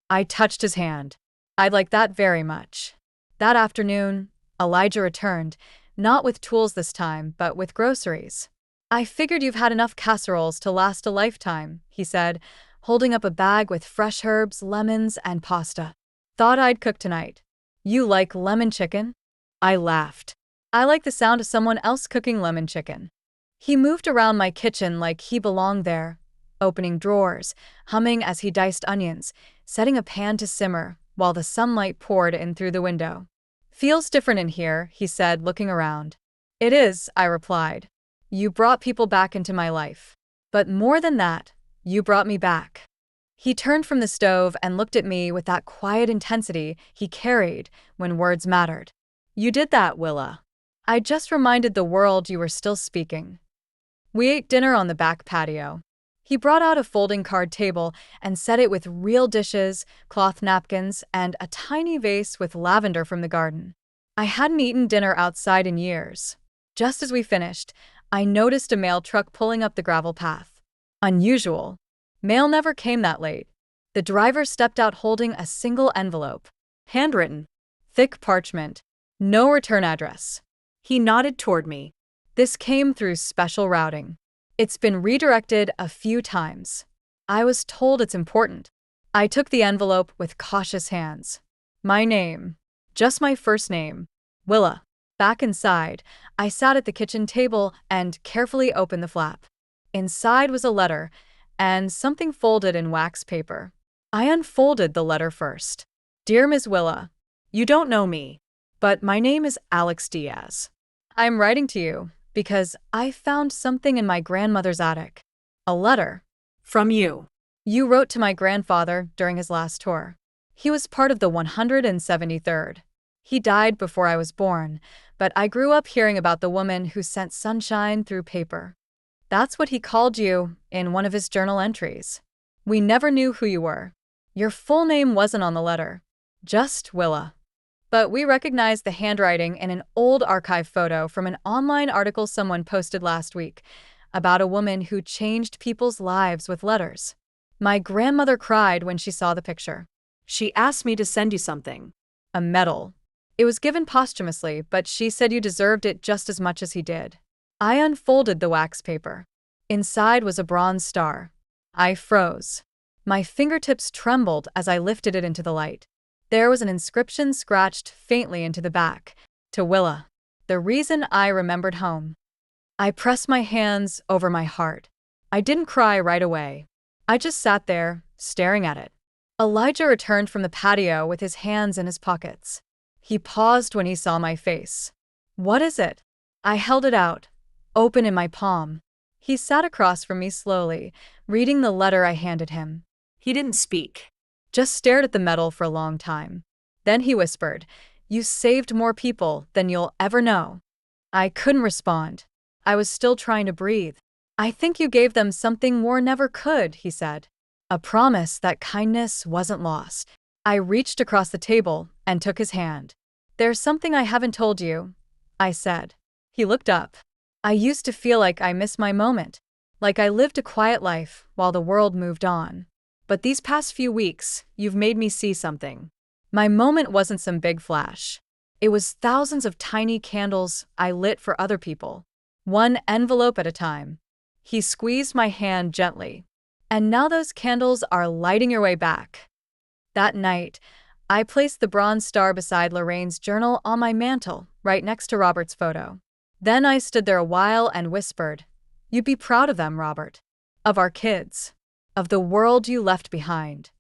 Speaker 1: I touched his hand. "I'd like that very much." That afternoon, Elijah returned, not with tools this time, but with groceries. "I figured you've had enough casseroles to last a lifetime," he said, holding up a bag with fresh herbs, lemons, and pasta. "Thought I'd cook tonight." "You like lemon chicken?" I laughed. "I like the sound of someone else cooking lemon chicken." He moved around my kitchen like he belonged there, opening drawers, humming as he diced onions, setting a pan to simmer while the sunlight poured in through the window. "Feels different in here," he said, looking around. "It is," I replied. "You brought people back into my life. But more than that, you brought me back." He turned from the stove and looked at me with that quiet intensity he carried when words mattered. "You did that, Willa. I just reminded the world you were still speaking." We ate dinner on the back patio. He brought out a folding card table and set it with real dishes, cloth napkins, and a tiny vase with lavender from the garden. I hadn't eaten dinner outside in years. Just as we finished, I noticed a mail truck pulling up the gravel path. Unusual. Mail never came that late. The driver stepped out holding a single envelope. Handwritten. Thick parchment. No return address. He nodded toward me. "This came through special routing. It's been redirected a few times. I was told it's important." I took the envelope with cautious hands. My name. Just my first name. Willa. Back inside, I sat at the kitchen table and carefully opened the flap. Inside was a letter, and something folded in wax paper. I unfolded the letter first. "Dear Ms. Willa, you don't know me, but my name is Alex Diaz. I'm writing to you because I found something in my grandmother's attic. A letter. From you. You wrote to my grandfather during his last tour. He was part of the 173rd. He died before I was born, but I grew up hearing about the woman who sent sunshine through paper. That's what he called you in one of his journal entries. We never knew who you were. Your full name wasn't on the letter. Just Willa. But we recognized the handwriting in an old archive photo from an online article someone posted last week about a woman who changed people's lives with letters. My grandmother cried when she saw the picture. She asked me to send you something. A medal. It was given posthumously, but she said you deserved it just as much as he did. I unfolded the wax paper. Inside was a bronze star. I froze. My fingertips trembled as I lifted it into the light. There was an inscription scratched faintly into the back. To Willa. The reason I remembered home. I pressed my hands over my heart. I didn't cry right away. I just sat there, staring at it. Elijah returned from the patio with his hands in his pockets. He paused when he saw my face. What is it? I held it out, open in my palm. He sat across from me slowly, reading the letter I handed him.
Speaker 2: He didn't speak.
Speaker 1: Just stared at the metal for a long time. Then he whispered, "You saved more people than you'll ever know." I couldn't respond. I was still trying to breathe. "I think you gave them something war never could," he said. A promise that kindness wasn't lost. I reached across the table and took his hand. "There's something I haven't told you," I said. He looked up. I used to feel like I missed my moment, like I lived a quiet life while the world moved on. But these past few weeks, you've made me see something. My moment wasn't some big flash. It was thousands of tiny candles I lit for other people, one envelope at a time. He squeezed my hand gently. "And now those candles are lighting your way back." That night, I placed the bronze star beside Lorraine's journal on my mantle, right next to Robert's photo. Then I stood there a while and whispered, "You'd be proud of them, Robert. Of our kids. Of the world you left behind."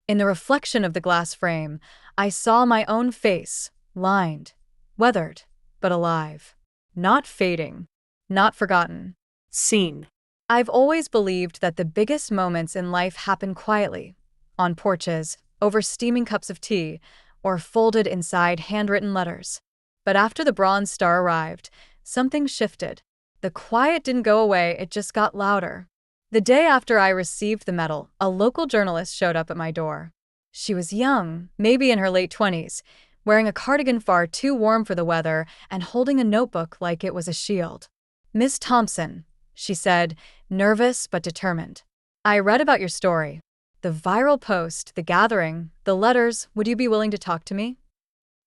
Speaker 1: In the reflection of the glass frame, I saw my own face, lined, weathered, but alive. Not fading. Not forgotten.
Speaker 2: Seen.
Speaker 1: I've always believed that the biggest moments in life happen quietly, on porches, over steaming cups of tea, or folded inside handwritten letters. But after the bronze star arrived, something shifted. The quiet didn't go away, it just got louder. The day after I received the medal, a local journalist showed up at my door. She was young, maybe in her late 20s, wearing a cardigan far too warm for the weather and holding a notebook like it was a shield. "Miss Thompson," she said, nervous but determined. "I read about your story. The viral post, the gathering, the letters. Would you be willing to talk to me?"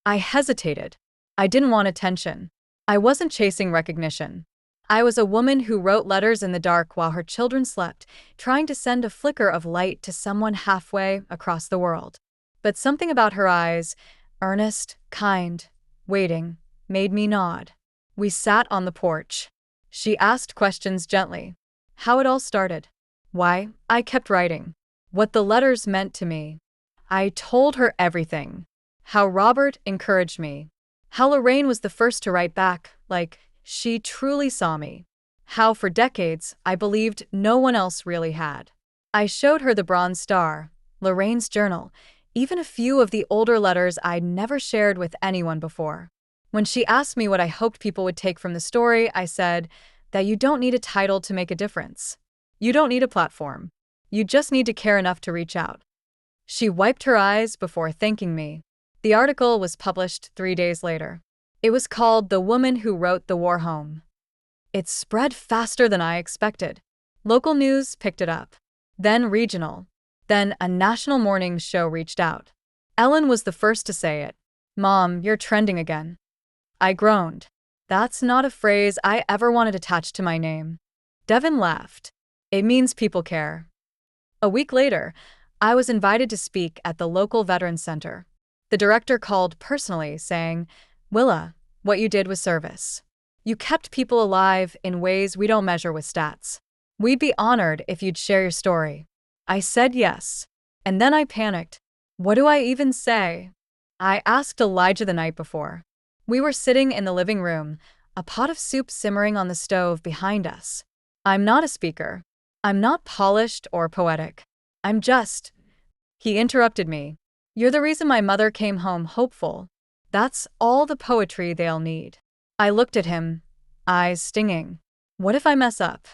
Speaker 1: I hesitated. I didn't want attention. I wasn't chasing recognition. I was a woman who wrote letters in the dark while her children slept, trying to send a flicker of light to someone halfway across the world. But something about her eyes, earnest, kind, waiting, made me nod. We sat on the porch. She asked questions gently. How it all started. Why I kept writing. What the letters meant to me. I told her everything. How Robert encouraged me. How Lorraine was the first to write back, like she truly saw me. How for decades I believed no one else really had. I showed her the bronze star, Lorraine's journal, even a few of the older letters I'd never shared with anyone before. When she asked me what I hoped people would take from the story, I said that you don't need a title to make a difference. You don't need a platform. You just need to care enough to reach out. She wiped her eyes before thanking me. The article was published 3 days later. It was called "The Woman Who Wrote the War Home." It spread faster than I expected. Local news picked it up. Then regional. Then a national morning show reached out. Ellen was the first to say it. "Mom, you're trending again." I groaned. That's not a phrase I ever wanted attached to my name. Devin laughed. It means people care. A week later, I was invited to speak at the local Veterans Center. The director called personally, saying, "Willa, what you did was service. You kept people alive in ways we don't measure with stats. We'd be honored if you'd share your story." I said yes. And then I panicked. What do I even say? I asked Elijah the night before. We were sitting in the living room, a pot of soup simmering on the stove behind us. I'm not a speaker. I'm not polished or poetic. I'm just... He interrupted me. You're the reason my mother came home hopeful. That's all the poetry they'll need. I looked at him, eyes stinging. What if I mess up?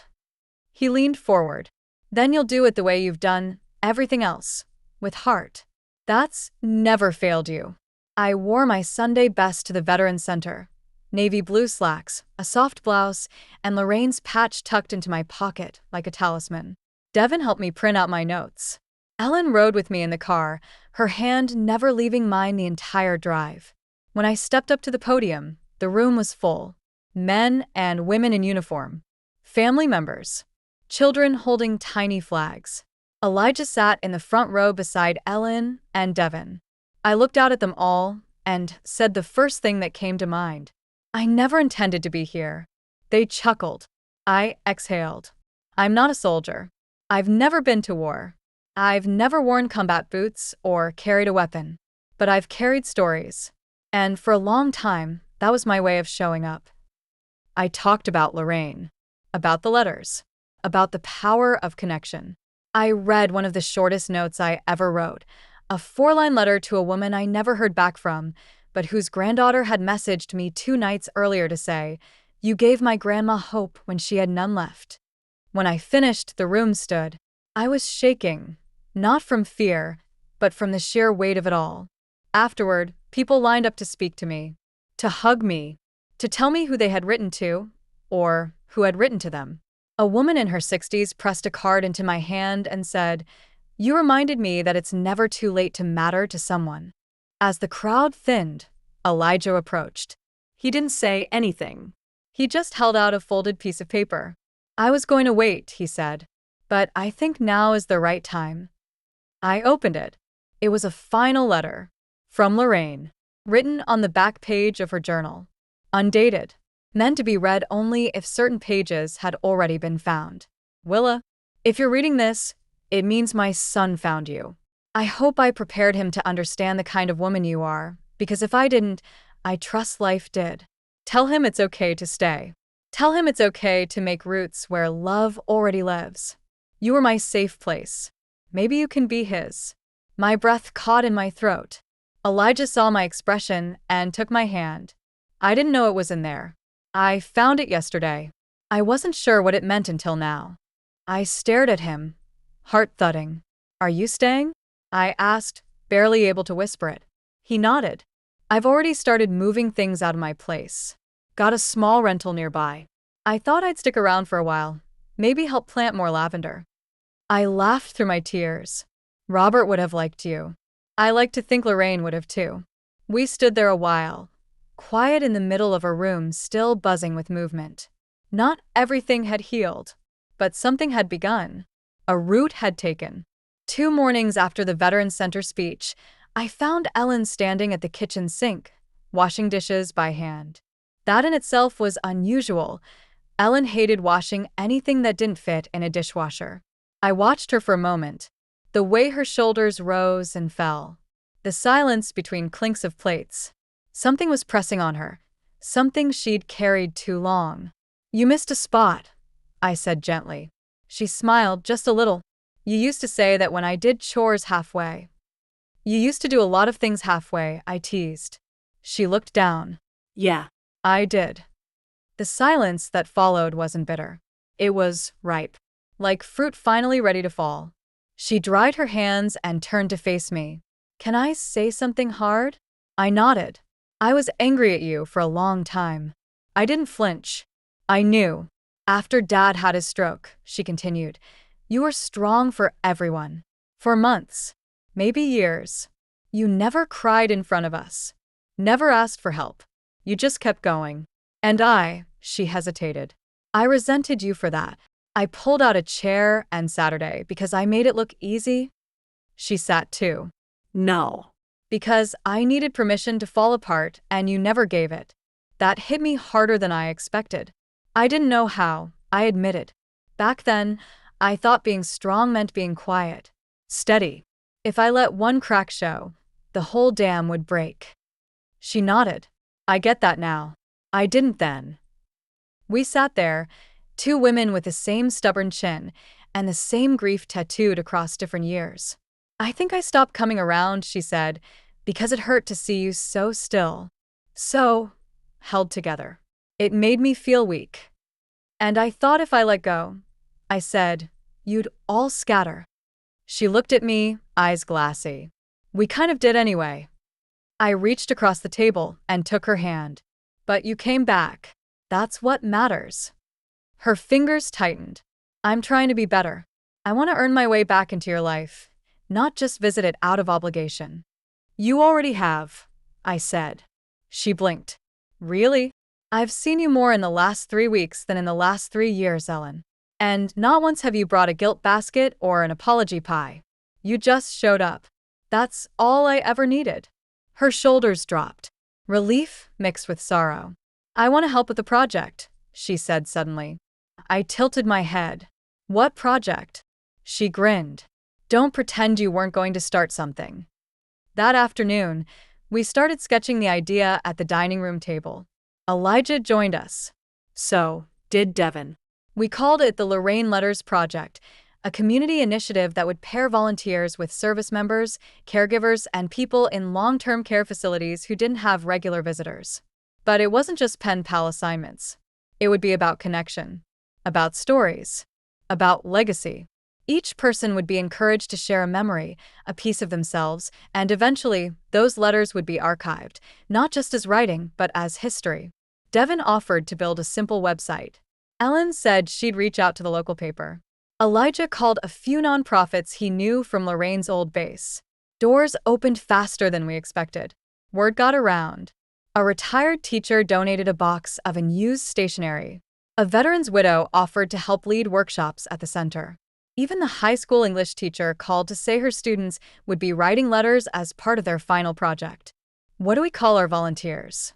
Speaker 1: He leaned forward. Then you'll do it the way you've done everything else, with heart. That's never failed you. I wore my Sunday best to the Veterans Center. Navy blue slacks, a soft blouse, and Lorraine's patch tucked into my pocket like a talisman. Devin helped me print out my notes. Ellen rode with me in the car, her hand never leaving mine the entire drive. When I stepped up to the podium, the room was full. Men and women in uniform. Family members. Children holding tiny flags. Elijah sat in the front row beside Ellen and Devin. I looked out at them all and said the first thing that came to mind. I never intended to be here. They chuckled. I exhaled. I'm not a soldier. I've never been to war. I've never worn combat boots or carried a weapon. But I've carried stories. And for a long time, that was my way of showing up. I talked about Lorraine, about the letters, about the power of connection. I read one of the shortest notes I ever wrote, a 4-line letter to a woman I never heard back from, but whose granddaughter had messaged me 2 nights earlier to say, "You gave my grandma hope when she had none left." When I finished, the room stood. I was shaking, not from fear, but from the sheer weight of it all. Afterward, people lined up to speak to me, to hug me, to tell me who they had written to, or who had written to them. A woman in her 60s pressed a card into my hand and said, "You reminded me that it's never too late to matter to someone." As the crowd thinned, Elijah approached. He didn't say anything. He just held out a folded piece of paper. "I was going to wait," he said, "but I think now is the right time." I opened it. It was a final letter. From Lorraine. Written on the back page of her journal. Undated. Meant to be read only if certain pages had already been found. "Willa, if you're reading this, it means my son found you. I hope I prepared him to understand the kind of woman you are, because if I didn't, I trust life did. Tell him it's okay to stay. Tell him it's okay to make roots where love already lives. You are my safe place. Maybe you can be his." My breath caught in my throat. Elijah saw my expression and took my hand. I didn't know it was in there. I found it yesterday. I wasn't sure what it meant until now. I stared at him, heart thudding. "Are you staying?" I asked, barely able to whisper it. He nodded. "I've already started moving things out of my place. Got a small rental nearby. I thought I'd stick around for a while, maybe help plant more lavender." I laughed through my tears. "Robert would have liked you. I like to think Lorraine would have too." We stood there a while, quiet in the middle of a room still buzzing with movement. Not everything had healed, but something had begun. A root had taken. 2 mornings after the Veterans Center speech, I found Ellen standing at the kitchen sink, washing dishes by hand. That in itself was unusual. Ellen hated washing anything that didn't fit in a dishwasher. I watched her for a moment, the way her shoulders rose and fell, the silence between clinks of plates. Something was pressing on her, something she'd carried too long. "You missed a spot," I said gently. She smiled just a little. "You used to say that when I did chores halfway." "You used to do a lot of things halfway," I teased. She looked down.
Speaker 2: Yeah.
Speaker 1: I did. The silence that followed wasn't bitter. It was ripe, like fruit finally ready to fall. She dried her hands and turned to face me. "Can I say something hard?" I nodded. "I was angry at you for a long time." I didn't flinch. I knew. "After Dad had his stroke," she continued, "you were strong for everyone. For months, maybe years. You never cried in front of us. Never asked for help. You just kept going. And she hesitated. "I resented you for that. I pulled out a chair and Saturday because I made it look easy." She sat too.
Speaker 2: No.
Speaker 1: "Because I needed permission to fall apart and you never gave it." That hit me harder than I expected. I didn't know how, I admitted. Back then, I thought being strong meant being quiet, steady. If I let one crack show, the whole dam would break. She nodded. "I get that now. I didn't then." We sat there, 2 women with the same stubborn chin and the same grief tattooed across different years. "I think I stopped coming around," she said, "because it hurt to see you so still. So held together. It made me feel weak. And I thought if I let go," I said, "you'd all scatter." She looked at me, eyes glassy. "We kind of did anyway." I reached across the table and took her hand. "But you came back. That's what matters." Her fingers tightened. "I'm trying to be better. I want to earn my way back into your life, not just visit it out of obligation." "You already have," I said. She blinked. Really? I've seen you more in the last 3 weeks than in the last 3 years, Ellen. And not once have you brought a guilt basket or an apology pie. You just showed up. That's all I ever needed. Her shoulders dropped. Relief mixed with sorrow. I want to help with the project, she said suddenly. I tilted my head. What project? She grinned. Don't pretend you weren't going to start something. That afternoon, we started sketching the idea at the dining room table. Elijah joined us.
Speaker 2: So, did Devin.
Speaker 1: We called it the Lorraine Letters Project, a community initiative that would pair volunteers with service members, caregivers, and people in long-term care facilities who didn't have regular visitors. But it wasn't just pen pal assignments. It would be about connection, about stories, about legacy. Each person would be encouraged to share a memory, a piece of themselves, and eventually, those letters would be archived, not just as writing, but as history. Devin offered to build a simple website. Ellen said she'd reach out to the local paper. Elijah called a few nonprofits he knew from Lorraine's old base. Doors opened faster than we expected. Word got around. A retired teacher donated a box of unused stationery. A veteran's widow offered to help lead workshops at the center. Even the high school English teacher called to say her students would be writing letters as part of their final project. What do we call our volunteers?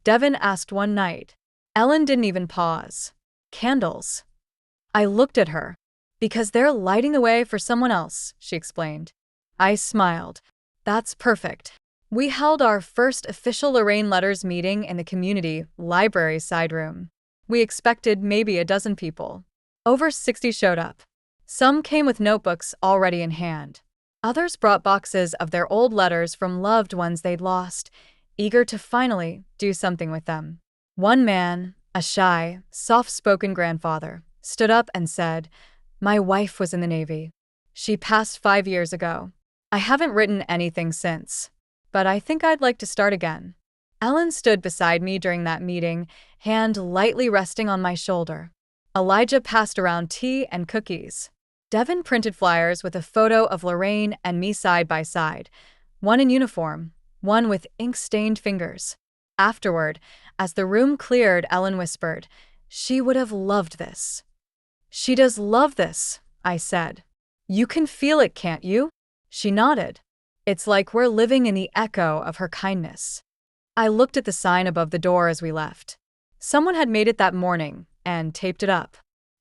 Speaker 1: Devin asked one night. Ellen didn't even pause. Candles. I looked at her. Because they're lighting the way for someone else, she explained. I smiled. That's perfect. We held our first official Lorraine Letters meeting in the community library side room. We expected maybe a dozen people. Over 60 showed up. Some came with notebooks already in hand. Others brought boxes of their old letters from loved ones they'd lost, eager to finally do something with them. One man, a shy, soft-spoken grandfather, stood up and said, "My wife was in the Navy. She passed 5 years ago. I haven't written anything since, but I think I'd like to start again." Ellen stood beside me during that meeting, hand lightly resting on my shoulder. Elijah passed around tea and cookies. Devin printed flyers with a photo of Lorraine and me side by side, one in uniform, one with ink-stained fingers. Afterward, as the room cleared, Ellen whispered, "She would have loved this." "She does love this," I said. "You can feel it, can't you?" She nodded. "It's like we're living in the echo of her kindness." I looked at the sign above the door as we left. Someone had made it that morning and taped it up.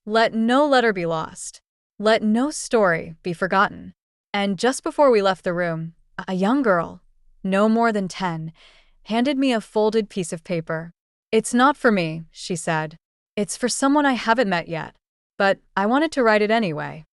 Speaker 1: Let no letter be lost. Let no story be forgotten. And just before we left the room, a young girl, no more than 10, handed me a folded piece of paper. "It's not for me," she said. "It's for someone I haven't met yet. But I wanted to write it anyway."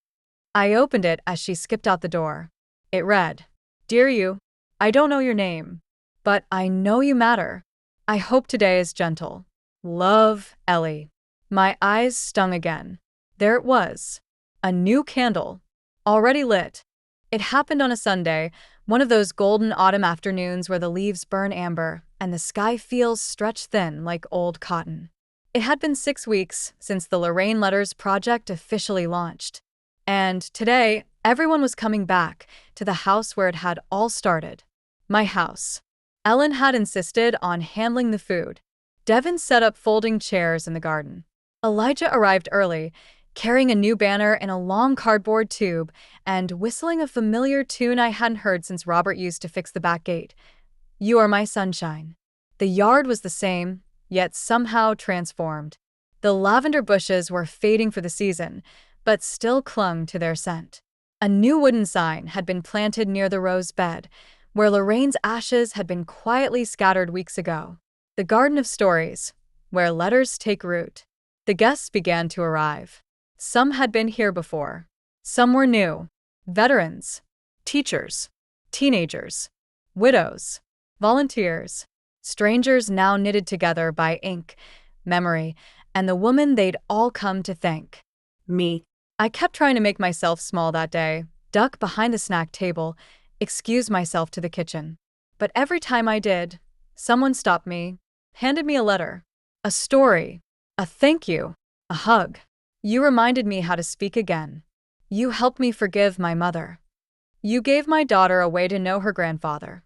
Speaker 1: I opened it as she skipped out the door. It read, "Dear you, I don't know your name, but I know you matter. I hope today is gentle. Love, Ellie." My eyes stung again. There it was. A new candle. Already lit. It happened on a Sunday, one of those golden autumn afternoons where the leaves burn amber and the sky feels stretched thin like old cotton. It had been 6 weeks since the Lorraine Letters Project officially launched. And today, everyone was coming back to the house where it had all started. My house. Ellen had insisted on handling the food. Devin set up folding chairs in the garden. Elijah arrived early, carrying a new banner in a long cardboard tube and whistling a familiar tune I hadn't heard since Robert used to fix the back gate. "You are my sunshine." The yard was the same, yet somehow transformed. The lavender bushes were fading for the season, but still clung to their scent. A new wooden sign had been planted near the rose bed, where Lorraine's ashes had been quietly scattered weeks ago. The Garden of Stories, where letters take root. The guests began to arrive. Some had been here before. Some were new. Veterans, teachers, teenagers, widows, volunteers, strangers now knitted together by ink, memory, and the woman they'd all come to thank.
Speaker 2: Me.
Speaker 1: I kept trying to make myself small that day, duck behind the snack table, excuse myself to the kitchen. But every time I did, someone stopped me, handed me a letter, a story, a thank you, a hug. You reminded me how to speak again. You helped me forgive my mother. You gave my daughter a way to know her grandfather.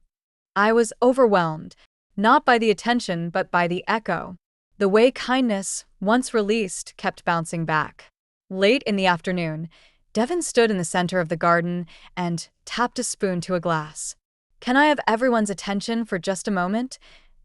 Speaker 1: I was overwhelmed, not by the attention but by the echo. The way kindness, once released, kept bouncing back. Late in the afternoon, Devin stood in the center of the garden and tapped a spoon to a glass. "Can I have everyone's attention for just a moment?"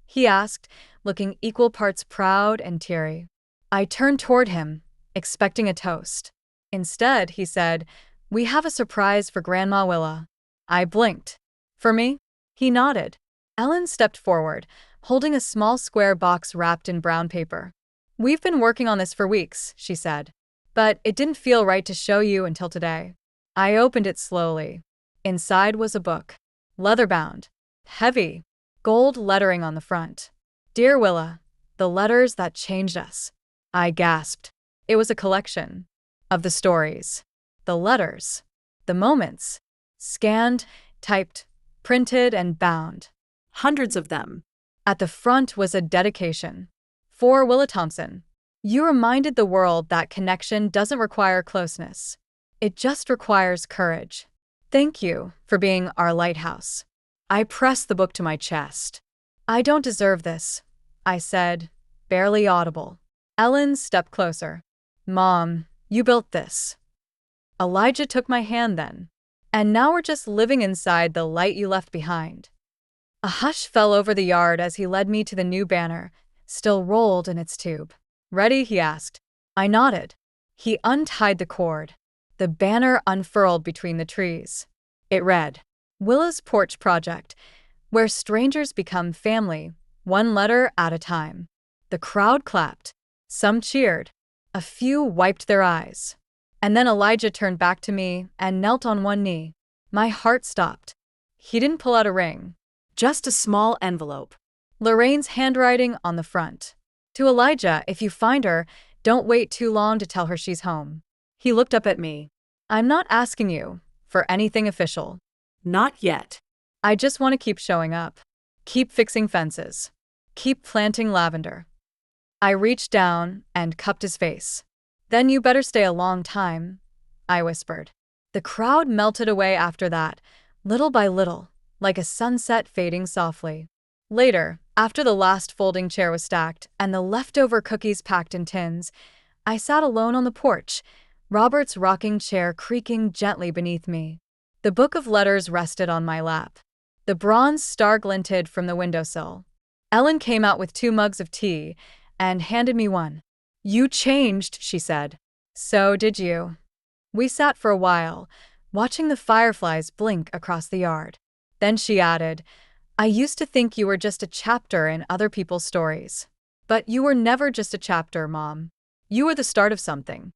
Speaker 1: he asked, looking equal parts proud and teary. I turned toward him, expecting a toast. Instead, he said, "We have a surprise for Grandma Willa." I blinked. "For me?" He nodded. Ellen stepped forward, holding a small square box wrapped in brown paper. "We've been working on this for weeks," she said. "But it didn't feel right to show you until today." I opened it slowly. Inside was a book. Leather-bound. Heavy. Gold lettering on the front. "Dear Willa, the letters that changed us." I gasped. It was a collection. Of the stories. The letters. The moments. Scanned, typed, printed, and bound.
Speaker 2: Hundreds of them.
Speaker 1: At the front was a dedication. "For Willa Thompson. You reminded the world that connection doesn't require closeness. It just requires courage. Thank you for being our lighthouse." I pressed the book to my chest. "I don't deserve this," I said, barely audible. Ellen stepped closer. "Mom, you built this." Elijah took my hand then. "And now we're just living inside the light you left behind." A hush fell over the yard as he led me to the new banner, still rolled in its tube. "Ready?" he asked. I nodded. He untied the cord. The banner unfurled between the trees. It read, "Willa's Porch Project, where strangers become family, one letter at a time." The crowd clapped. Some cheered. A few wiped their eyes. And then Elijah turned back to me and knelt on one knee. My heart stopped. He didn't pull out a ring.
Speaker 2: Just a small envelope.
Speaker 1: Lorraine's handwriting on the front. "To Elijah, if you find her, don't wait too long to tell her she's home."
Speaker 2: He looked up at me.
Speaker 1: "I'm not asking you for anything official.
Speaker 2: Not yet.
Speaker 1: I just want to keep showing up. Keep fixing fences. Keep planting lavender." I reached down and cupped his face. "Then you better stay a long time," I whispered. The crowd melted away after that, little by little, like a sunset fading softly. Later, after the last folding chair was stacked and the leftover cookies packed in tins, I sat alone on the porch, Robert's rocking chair creaking gently beneath me. The book of letters rested on my lap. The bronze star glinted from the windowsill. Ellen came out with 2 mugs of tea and handed me one. "You changed," she said. "So did you." We sat for a while, watching the fireflies blink across the yard. Then she added, "I used to think you were just a chapter in other people's stories. But you were never just a chapter, Mom. You were the start of something."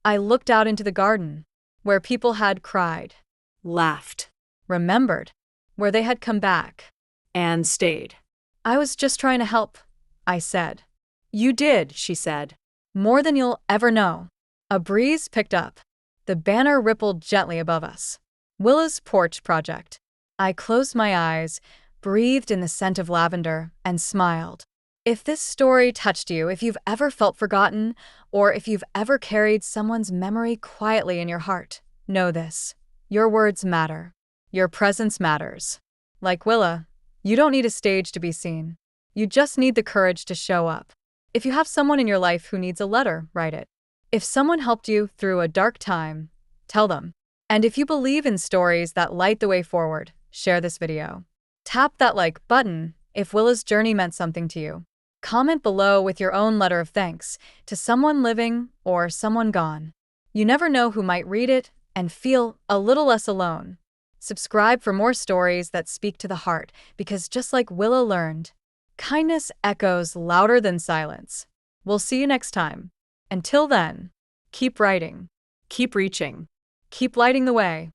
Speaker 1: I looked out into the garden, where people had cried,
Speaker 2: Laughed.
Speaker 1: remembered, where they had come back.
Speaker 2: And stayed.
Speaker 1: "I was just trying to help," I said.
Speaker 2: You did, she said.
Speaker 1: "More than you'll ever know." A breeze picked up. The banner rippled gently above us. "Willa's Porch Project." I closed my eyes, breathed in the scent of lavender, and smiled. If this story touched you, if you've ever felt forgotten, or if you've ever carried someone's memory quietly in your heart, know this. Your words matter. Your presence matters. Like Willa, you don't need a stage to be seen. You just need the courage to show up. If you have someone in your life who needs a letter, write it. If someone helped you through a dark time, tell them. And if you believe in stories that light the way forward, share this video. Tap that like button if Willa's journey meant something to you. Comment below with your own letter of thanks to someone living or someone gone. You never know who might read it and feel a little less alone. Subscribe for more stories that speak to the heart, because just like Willa learned, kindness echoes louder than silence. We'll see you next time. Until then, keep writing,
Speaker 2: Keep reaching.
Speaker 1: keep lighting the way.